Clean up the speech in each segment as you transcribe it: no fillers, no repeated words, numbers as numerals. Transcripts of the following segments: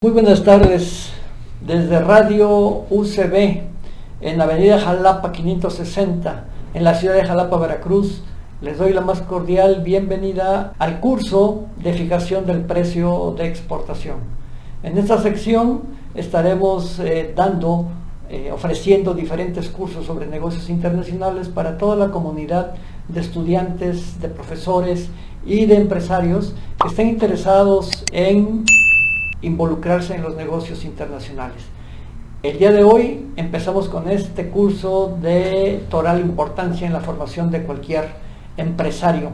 Muy buenas tardes, desde Radio UCB, en Avenida Jalapa 560, en la ciudad de Jalapa, Veracruz. Les doy la más cordial bienvenida al curso de fijación del precio de exportación. En esta sección estaremos ofreciendo diferentes cursos sobre negocios internacionales para toda la comunidad de estudiantes, de profesores y de empresarios que estén interesados en involucrarse en los negocios internacionales. El día de hoy empezamos con este curso de total importancia en la formación de cualquier empresario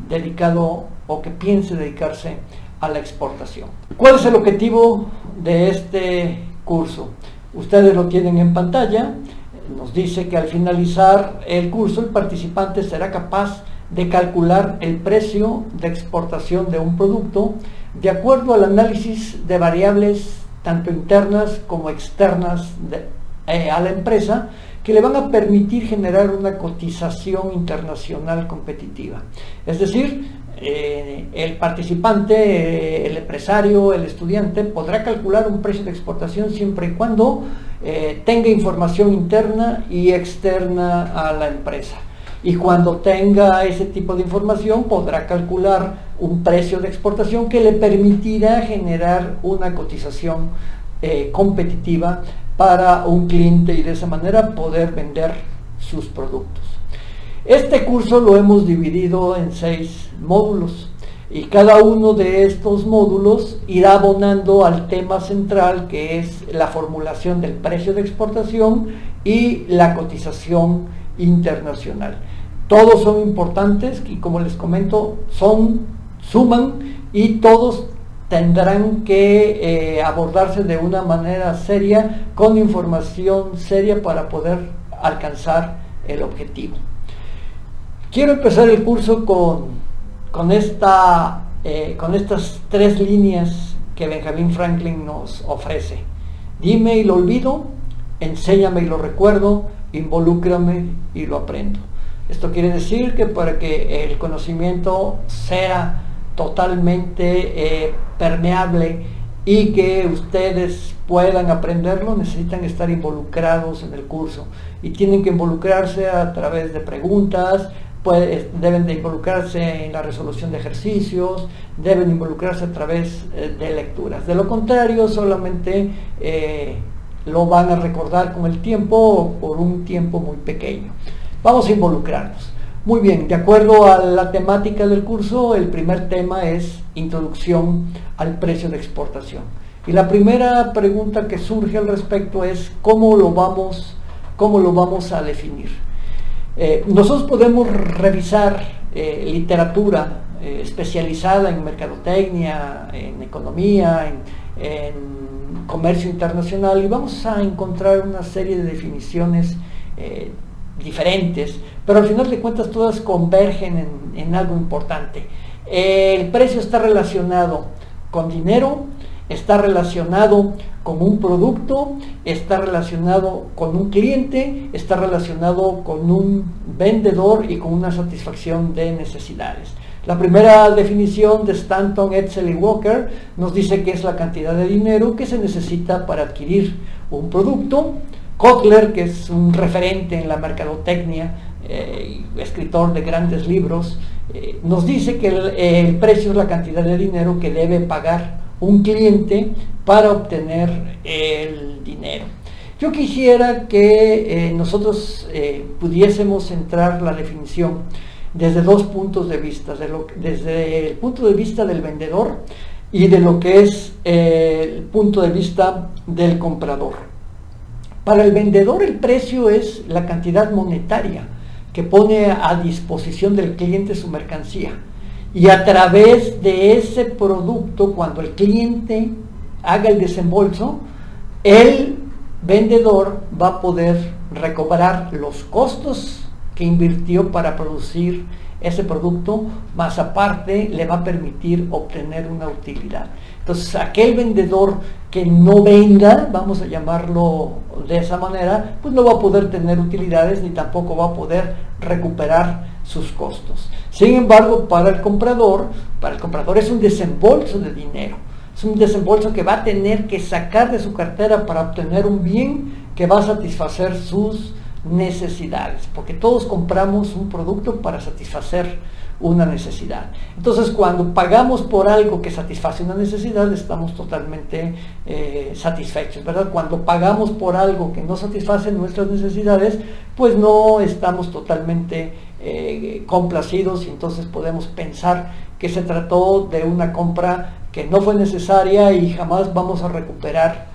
dedicado o que piense dedicarse a la exportación. ¿Cuál es el objetivo de este curso? Ustedes lo tienen en pantalla. Nos dice que al finalizar el curso el participante será capaz de calcular el precio de exportación de un producto de acuerdo al análisis de variables tanto internas como externas a la empresa, que le van a permitir generar una cotización internacional competitiva. Es decir, el participante, el empresario, el estudiante podrá calcular un precio de exportación siempre y cuando tenga información interna y externa a la empresa. Y cuando tenga ese tipo de información podrá calcular un precio de exportación que le permitirá generar una cotización competitiva para un cliente y de esa manera poder vender sus productos. Este curso lo hemos dividido en 6 módulos y cada uno de estos módulos irá abonando al tema central, que es la formulación del precio de exportación y la cotización internacional. Todos son importantes y, como les comento, suman y todos tendrán que abordarse de una manera seria, con información seria para poder alcanzar el objetivo. Quiero empezar el curso con estas 3 líneas que Benjamin Franklin nos ofrece. Dime y lo olvido, enséñame y lo recuerdo, involúcrame y lo aprendo. Esto quiere decir que para que el conocimiento sea totalmente permeable y que ustedes puedan aprenderlo, necesitan estar involucrados en el curso y tienen que involucrarse a través de preguntas, deben de involucrarse en la resolución de ejercicios, deben involucrarse a través de lecturas. De lo contrario, solamente lo van a recordar con el tiempo o por un tiempo muy pequeño. Vamos a involucrarnos. Muy bien, de acuerdo a la temática del curso, el primer tema es introducción al precio de exportación. Y la primera pregunta que surge al respecto es ¿cómo lo vamos a definir? Nosotros podemos revisar literatura especializada en mercadotecnia, en economía, en comercio internacional, y vamos a encontrar una serie de definiciones diferentes, pero al final de cuentas todas convergen en algo importante. El precio está relacionado con dinero, está relacionado con un producto, está relacionado con un cliente, está relacionado con un vendedor y con una satisfacción de necesidades. La primera definición de Stanton, Edsel y Walker nos dice que es la cantidad de dinero que se necesita para adquirir un producto. Kotler, que es un referente en la mercadotecnia, escritor de grandes libros, nos dice que el precio es la cantidad de dinero que debe pagar un cliente para obtener el dinero. Yo quisiera que nosotros pudiésemos centrar la definición desde 2 puntos de vista, desde el punto de vista del vendedor y de lo que es el punto de vista del comprador. Para el vendedor el precio es la cantidad monetaria que pone a disposición del cliente su mercancía, y a través de ese producto, cuando el cliente haga el desembolso, el vendedor va a poder recobrar los costos que invirtió para producir ese producto, más aparte le va a permitir obtener una utilidad. Entonces, aquel vendedor que no venda, vamos a llamarlo de esa manera, pues no va a poder tener utilidades ni tampoco va a poder recuperar sus costos. Sin embargo, para el comprador es un desembolso de dinero. Es un desembolso que va a tener que sacar de su cartera para obtener un bien que va a satisfacer sus necesidades, porque todos compramos un producto para satisfacer una necesidad. Entonces, cuando pagamos por algo que satisface una necesidad, estamos totalmente satisfechos, ¿verdad? Cuando pagamos por algo que no satisface nuestras necesidades, pues no estamos totalmente complacidos, y entonces podemos pensar que se trató de una compra que no fue necesaria y jamás vamos a recuperar,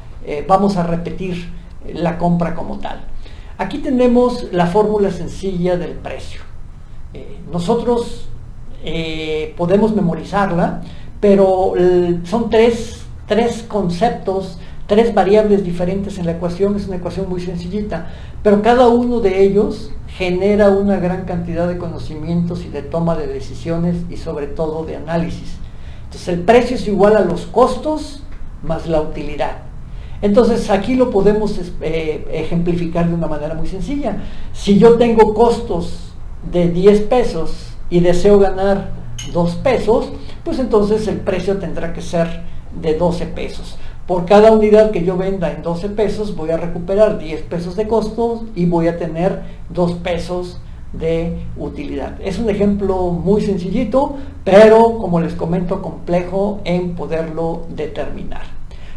vamos a repetir la compra como tal. Aquí tenemos la fórmula sencilla del precio. Nosotros podemos memorizarla, pero son tres conceptos, tres variables diferentes en la ecuación. Es una ecuación muy sencillita, pero cada uno de ellos genera una gran cantidad de conocimientos y de toma de decisiones y sobre todo de análisis. Entonces el precio es igual a los costos más la utilidad. Entonces aquí lo podemos ejemplificar de una manera muy sencilla. Si yo tengo costos de 10 pesos y deseo ganar 2 pesos, pues entonces el precio tendrá que ser de 12 pesos. Por cada unidad que yo venda en 12 pesos voy a recuperar 10 pesos de costos y voy a tener 2 pesos de utilidad. Es un ejemplo muy sencillito, pero como les comento, complejo en poderlo determinar.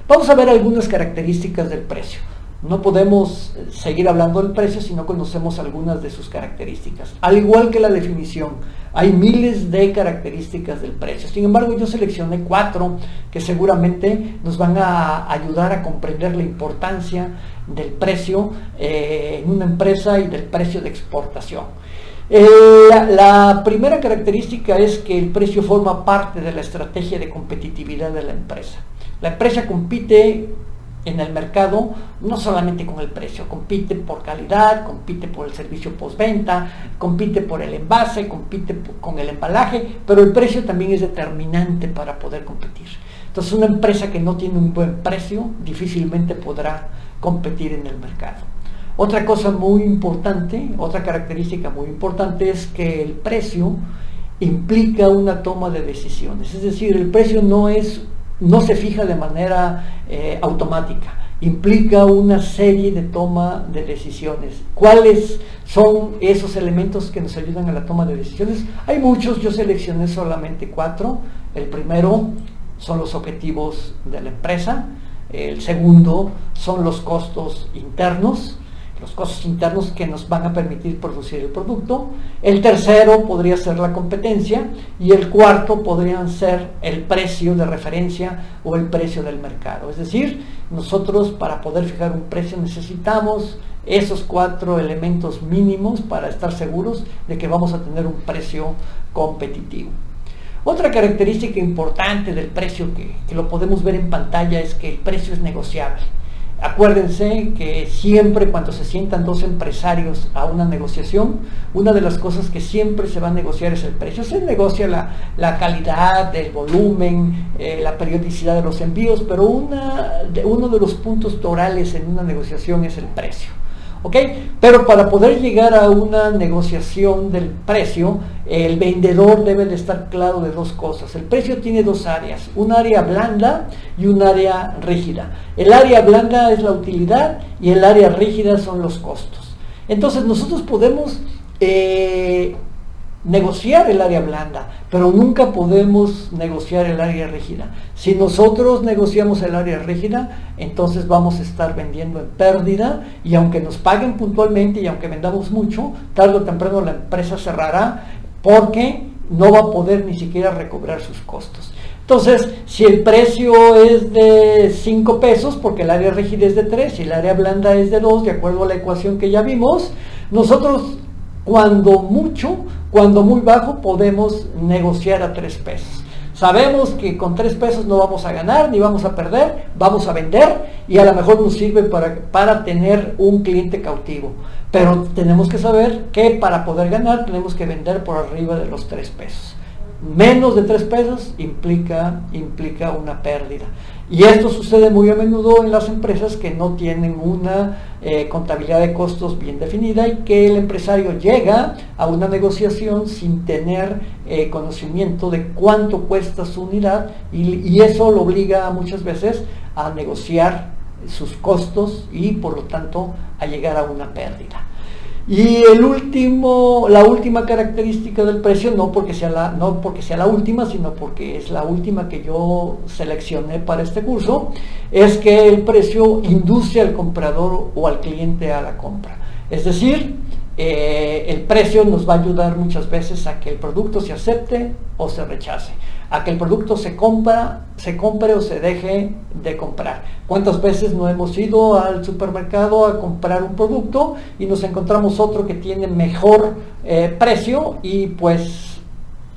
Vamos a ver algunas características del precio. No podemos seguir hablando del precio si no conocemos algunas de sus características. Al igual que la definición, hay miles de características del precio. Sin embargo, yo seleccioné 4 que seguramente nos van a ayudar a comprender la importancia del precio en una empresa y del precio de exportación. La primera característica es que el precio forma parte de la estrategia de competitividad de la empresa. La empresa compite en el mercado no solamente con el precio, compite por calidad, compite por el servicio postventa, compite por el envase, compite con el embalaje, pero el precio también es determinante para poder competir. Entonces, una empresa que no tiene un buen precio difícilmente podrá competir en el mercado. Otra cosa muy importante, otra característica muy importante es que el precio implica una toma de decisiones, es decir, el precio no se fija de manera automática, implica una serie de toma de decisiones. ¿Cuáles son esos elementos que nos ayudan a la toma de decisiones? Hay muchos, yo seleccioné solamente 4. El primero son los objetivos de la empresa, el segundo son los costos internos que nos van a permitir producir el producto. El tercero podría ser la competencia y el cuarto podrían ser el precio de referencia o el precio del mercado. Es decir, nosotros para poder fijar un precio necesitamos esos 4 elementos mínimos para estar seguros de que vamos a tener un precio competitivo. Otra característica importante del precio que lo podemos ver en pantalla es que el precio es negociable. Acuérdense que siempre cuando se sientan 2 empresarios a una negociación, una de las cosas que siempre se va a negociar es el precio. Se negocia la calidad, el volumen, la periodicidad de los envíos, pero uno de los puntos torales en una negociación es el precio. ¿Ok? Pero para poder llegar a una negociación del precio, el vendedor debe de estar claro de 2 cosas. El precio tiene 2 áreas, un área blanda y un área rígida. El área blanda es la utilidad y el área rígida son los costos. Entonces nosotros podemos negociar el área blanda, pero nunca podemos negociar el área rígida. Si nosotros negociamos el área rígida, entonces vamos a estar vendiendo en pérdida, y aunque nos paguen puntualmente y aunque vendamos mucho, tarde o temprano la empresa cerrará porque no va a poder ni siquiera recobrar sus costos. Entonces, si el precio es de 5 pesos, porque el área rígida es de 3 y el área blanda es de 2, de acuerdo a la ecuación que ya vimos, nosotros cuando muy bajo podemos negociar a 3 pesos. Sabemos que con 3 pesos no vamos a ganar ni vamos a perder, vamos a vender y a lo mejor nos sirve para tener un cliente cautivo. Pero tenemos que saber que para poder ganar tenemos que vender por arriba de los 3 pesos. Menos de 3 pesos implica una pérdida. Y esto sucede muy a menudo en las empresas que no tienen una contabilidad de costos bien definida y que el empresario llega a una negociación sin tener conocimiento de cuánto cuesta su unidad y eso lo obliga muchas veces a negociar sus costos y por lo tanto a llegar a una pérdida. Y la última característica del precio, no porque sea la última, sino porque es la última que yo seleccioné para este curso, es que el precio induce al comprador o al cliente a la compra. Es decir, el precio nos va a ayudar muchas veces a que el producto se acepte o se rechace, a que el producto se compre o se deje de comprar. ¿Cuántas veces no hemos ido al supermercado a comprar un producto y nos encontramos otro que tiene mejor precio y pues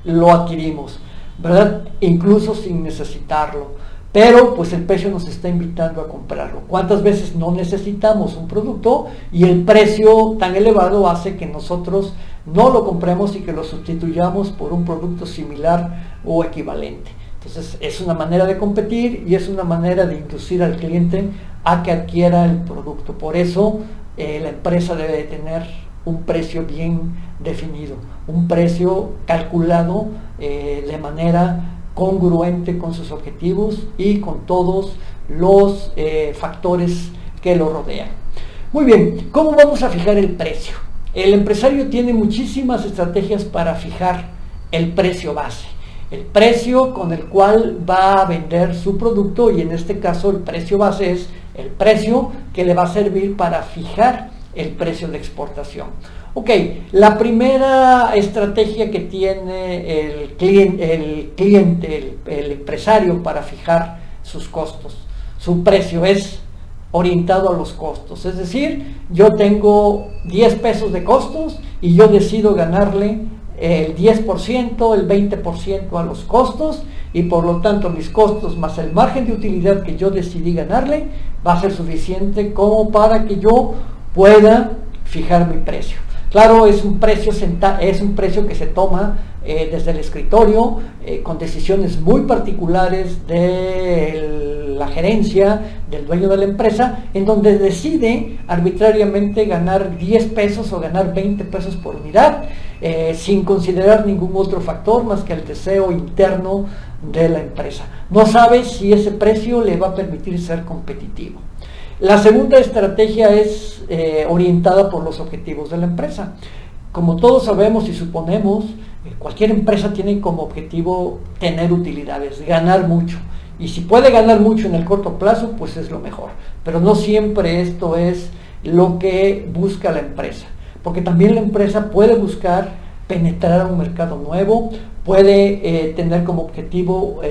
lo adquirimos, ¿verdad? Incluso sin necesitarlo. Pero pues el precio nos está invitando a comprarlo. ¿Cuántas veces no necesitamos un producto y el precio tan elevado hace que nosotros no lo compremos y que lo sustituyamos por un producto similar o equivalente? Entonces es una manera de competir y es una manera de inducir al cliente a que adquiera el producto. Por eso la empresa debe de tener un precio bien definido, un precio calculado de manera congruente con sus objetivos y con todos los factores que lo rodean. Muy bien, ¿cómo vamos a fijar el precio? El empresario tiene muchísimas estrategias para fijar el precio base, el precio con el cual va a vender su producto, y en este caso el precio base es el precio que le va a servir para fijar el precio de exportación. Ok, la primera estrategia que tiene el cliente, el empresario para fijar sus costos, su precio es orientado a los costos. Es decir, yo tengo 10 pesos de costos y yo decido ganarle el 10%, el 20% a los costos, y por lo tanto mis costos más el margen de utilidad que yo decidí ganarle va a ser suficiente como para que yo pueda fijar mi precio. Claro, es un precio que se toma desde el escritorio, con decisiones muy particulares de la gerencia, del dueño de la empresa, en donde decide arbitrariamente ganar 10 pesos o ganar 20 pesos por unidad, sin considerar ningún otro factor más que el deseo interno de la empresa. No sabe si ese precio le va a permitir ser competitivo. La segunda estrategia es orientada por los objetivos de la empresa. Como todos sabemos y suponemos, cualquier empresa tiene como objetivo tener utilidades, ganar mucho. Y si puede ganar mucho en el corto plazo, pues es lo mejor. Pero no siempre esto es lo que busca la empresa. Porque también la empresa puede buscar penetrar a un mercado nuevo, puede tener como objetivo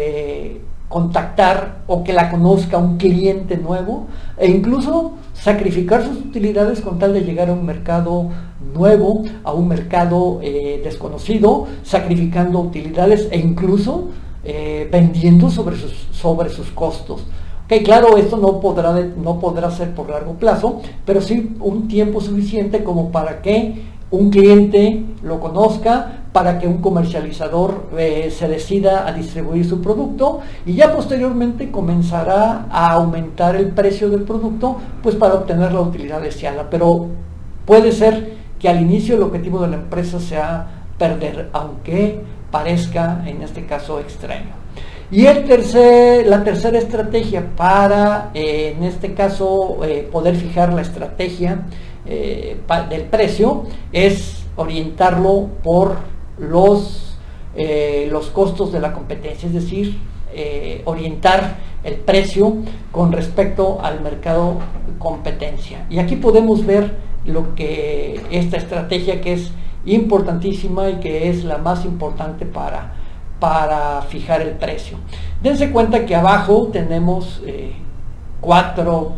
contactar o que la conozca un cliente nuevo, e incluso sacrificar sus utilidades con tal de llegar a un mercado nuevo, a un mercado desconocido, sacrificando utilidades e incluso vendiendo sobre sus costos. Okay, claro, esto no podrá ser por largo plazo, pero sí un tiempo suficiente como para que un cliente lo conozca, para que un comercializador se decida a distribuir su producto, y ya posteriormente comenzará a aumentar el precio del producto pues para obtener la utilidad deseada. Pero puede ser que al inicio el objetivo de la empresa sea perder, aunque parezca en este caso extraño. Y la tercera estrategia para en este caso poder fijar la estrategia del precio es orientarlo por los costos de la competencia, es decir, orientar el precio con respecto al mercado competencia. Y aquí podemos ver esta estrategia que es importantísima y que es la más importante para fijar el precio. Dense cuenta que abajo tenemos cuatro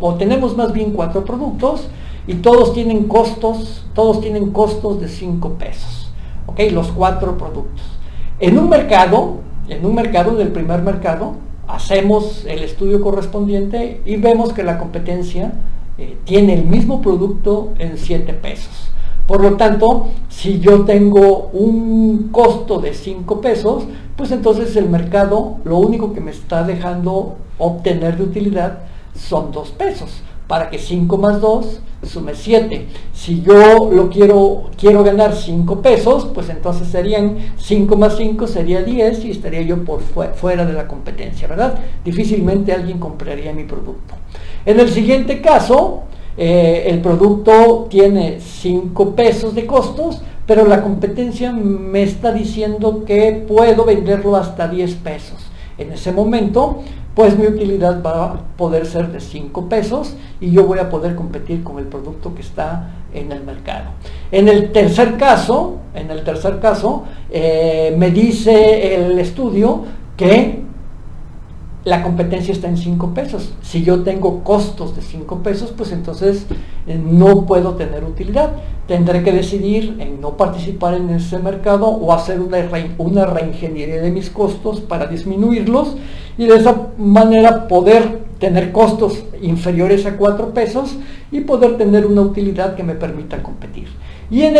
productos, y todos tienen costos de 5 pesos. ¿Okay? Los 4 productos. En un mercado, del primer mercado, hacemos el estudio correspondiente y vemos que la competencia tiene el mismo producto en 7 pesos. Por lo tanto, si yo tengo un costo de 5 pesos, pues entonces el mercado lo único que me está dejando obtener de utilidad son 2 pesos, para que 5 más 2 sume 7. Si yo lo quiero ganar 5 pesos, pues entonces serían 5 más 5 sería 10 y estaría yo por fuera de la competencia, ¿verdad? Difícilmente alguien compraría mi producto. En el siguiente caso, el producto tiene 5 pesos de costos, pero la competencia me está diciendo que puedo venderlo hasta 10 pesos. En ese momento, pues mi utilidad va a poder ser de 5 pesos y yo voy a poder competir con el producto que está en el mercado. En el tercer caso, me dice el estudio que la competencia está en 5 pesos. Si yo tengo costos de 5 pesos, pues entonces no puedo tener utilidad. Tendré que decidir en no participar en ese mercado o hacer una reingeniería de mis costos para disminuirlos y de esa manera poder tener costos inferiores a 4 pesos y poder tener una utilidad que me permita competir. Y en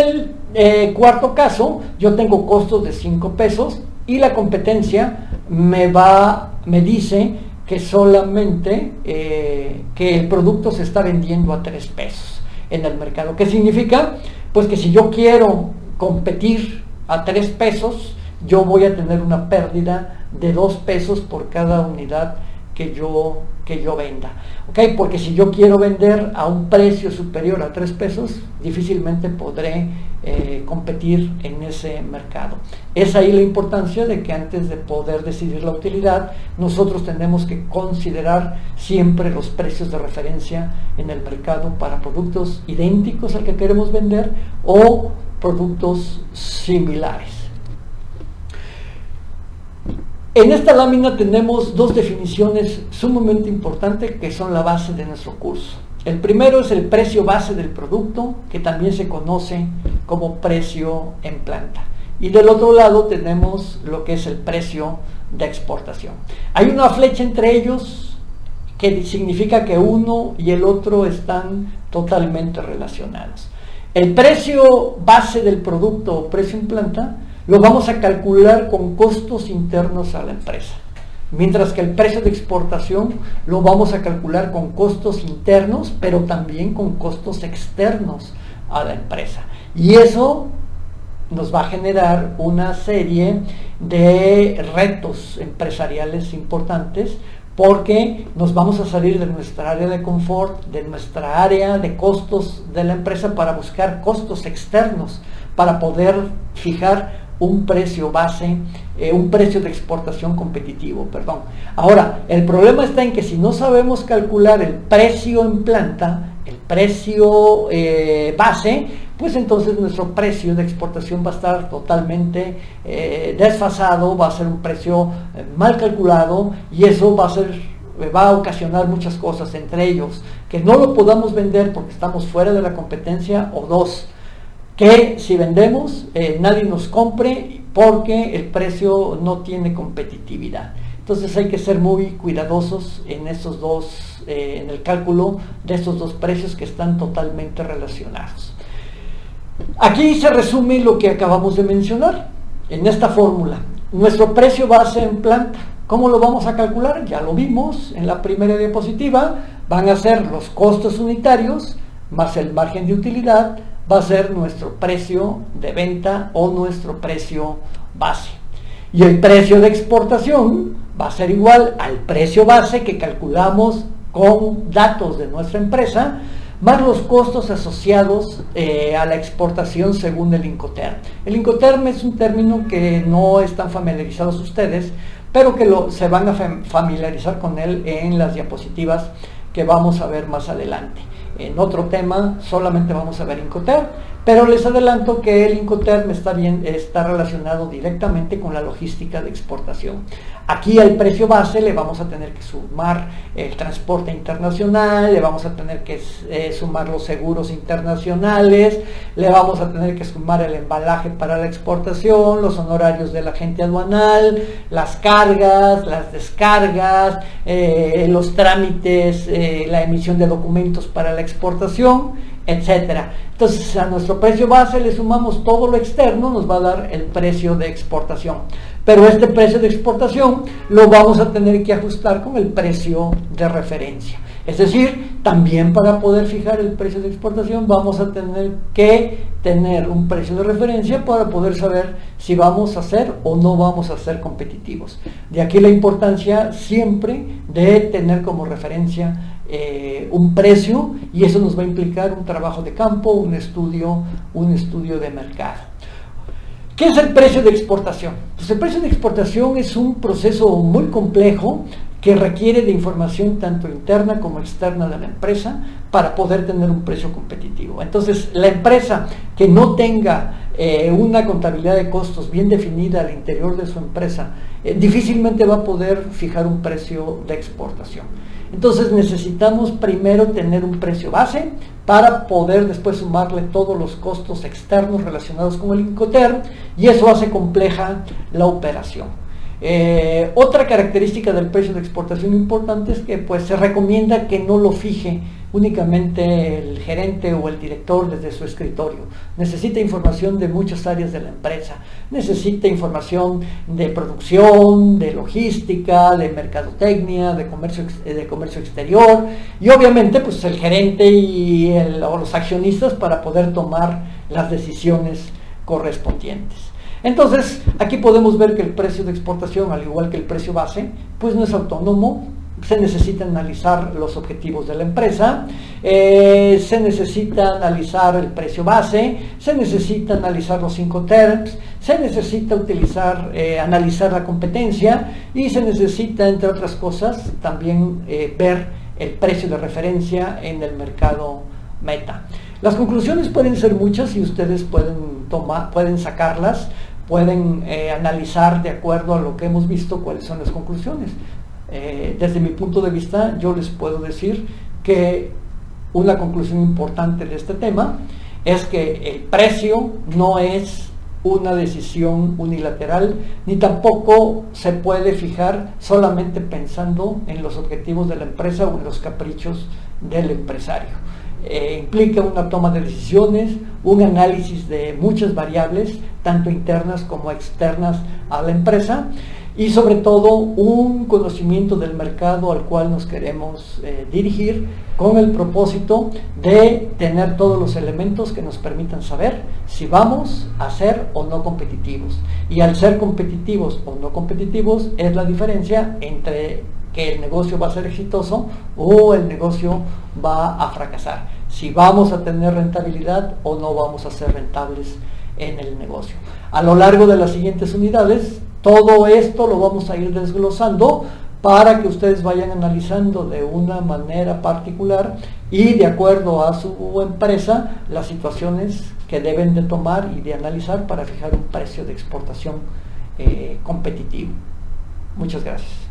el cuarto caso, yo tengo costos de 5 pesos y la competencia me dice que solamente que el producto se está vendiendo a 3 pesos en el mercado. ¿Qué significa? Pues que si yo quiero competir a 3 pesos, yo voy a tener una pérdida de 2 pesos por cada unidad que yo venda. ¿Okay? Porque si yo quiero vender a un precio superior a 3 pesos, difícilmente podré competir en ese mercado. Es ahí la importancia de que antes de poder decidir la utilidad, nosotros tenemos que considerar siempre los precios de referencia en el mercado para productos idénticos al que queremos vender o productos similares. En esta lámina tenemos dos definiciones sumamente importantes que son la base de nuestro curso. El primero es el precio base del producto, que también se conoce como precio en planta. Y del otro lado tenemos lo que es el precio de exportación. Hay una flecha entre ellos que significa que uno y el otro están totalmente relacionados. El precio base del producto o precio en planta lo vamos a calcular con costos internos a la empresa, mientras que el precio de exportación lo vamos a calcular con costos internos, pero también con costos externos a la empresa. Y eso nos va a generar una serie de retos empresariales importantes, porque nos vamos a salir de nuestra área de confort, de nuestra área de costos de la empresa para buscar costos externos, para poder fijar un precio base, un precio de exportación competitivo, perdón. Ahora, el problema está en que si no sabemos calcular el precio en planta, el precio base, pues entonces nuestro precio de exportación va a estar totalmente desfasado, va a ser un precio mal calculado y eso va a ocasionar muchas cosas, entre ellos que no lo podamos vender porque estamos fuera de la competencia, o dos, que si vendemos nadie nos compre porque el precio no tiene competitividad. Entonces hay que ser muy cuidadosos en estos dos, en el cálculo de estos dos precios que están totalmente relacionados. Aquí se resume lo que acabamos de mencionar en esta fórmula. Nuestro precio base en planta, ¿cómo lo vamos a calcular? Ya lo vimos en la primera diapositiva. Van a ser los costos unitarios más el margen de utilidad, va a ser nuestro precio de venta o nuestro precio base. Y el precio de exportación va a ser igual al precio base que calculamos con datos de nuestra empresa, más los costos asociados a la exportación según el Incoterm. El Incoterm es un término que no están familiarizados ustedes, pero que se van a familiarizar con él en las diapositivas que vamos a ver más adelante. En otro tema solamente vamos a ver Incoterm, pero les adelanto que el Incoterm está relacionado directamente con la logística de exportación. Aquí al precio base le vamos a tener que sumar el transporte internacional, le vamos a tener que sumar los seguros internacionales, le vamos a tener que sumar el embalaje para la exportación, los honorarios del agente aduanal, las cargas, las descargas, los trámites, la emisión de documentos para la exportación. etcétera. Entonces a nuestro precio base le sumamos todo lo externo, nos va a dar el precio de exportación. Pero este precio de exportación lo vamos a tener que ajustar con el precio de referencia. Es decir, también para poder fijar el precio de exportación vamos a tener que tener un precio de referencia para poder saber si vamos a ser o no vamos a ser competitivos. De aquí la importancia siempre de tener como referencia un precio, y eso nos va a implicar un trabajo de campo, un estudio de mercado. ¿Qué es el precio de exportación? Pues el precio de exportación es un proceso muy complejo que requiere de información tanto interna como externa de la empresa para poder tener un precio competitivo. Entonces, la empresa que no tenga una contabilidad de costos bien definida al interior de su empresa, difícilmente va a poder fijar un precio de exportación. Entonces necesitamos primero tener un precio base para poder después sumarle todos los costos externos relacionados con el Incoterm, y eso hace compleja la operación. Otra característica del precio de exportación importante es que pues, se recomienda que no lo fije únicamente el gerente o el director desde su escritorio. Necesita información de muchas áreas de la empresa, necesita información de producción, de logística, de mercadotecnia, de comercio exterior, y obviamente pues el gerente o los accionistas para poder tomar las decisiones correspondientes. Entonces, aquí podemos ver que el precio de exportación, al igual que el precio base, pues no es autónomo. Se necesita analizar los objetivos de la empresa, se necesita analizar el precio base, se necesita analizar los Incoterms, se necesita analizar la competencia, y se necesita, entre otras cosas, también ver el precio de referencia en el mercado meta. Las conclusiones pueden ser muchas y ustedes pueden sacarlas, pueden analizar de acuerdo a lo que hemos visto cuáles son las conclusiones. Desde mi punto de vista, yo les puedo decir que una conclusión importante de este tema es que el precio no es una decisión unilateral, ni tampoco se puede fijar solamente pensando en los objetivos de la empresa o en los caprichos del empresario. Implica una toma de decisiones, un análisis de muchas variables, tanto internas como externas a la empresa, y sobre todo un conocimiento del mercado al cual nos queremos dirigir, con el propósito de tener todos los elementos que nos permitan saber si vamos a ser o no competitivos. Y al ser competitivos o no competitivos es la diferencia entre que el negocio va a ser exitoso o el negocio va a fracasar. Si vamos a tener rentabilidad o no vamos a ser rentables en el negocio. A lo largo de las siguientes unidades, todo esto lo vamos a ir desglosando para que ustedes vayan analizando de una manera particular y de acuerdo a su empresa las situaciones que deben de tomar y de analizar para fijar un precio de exportación competitivo. Muchas gracias.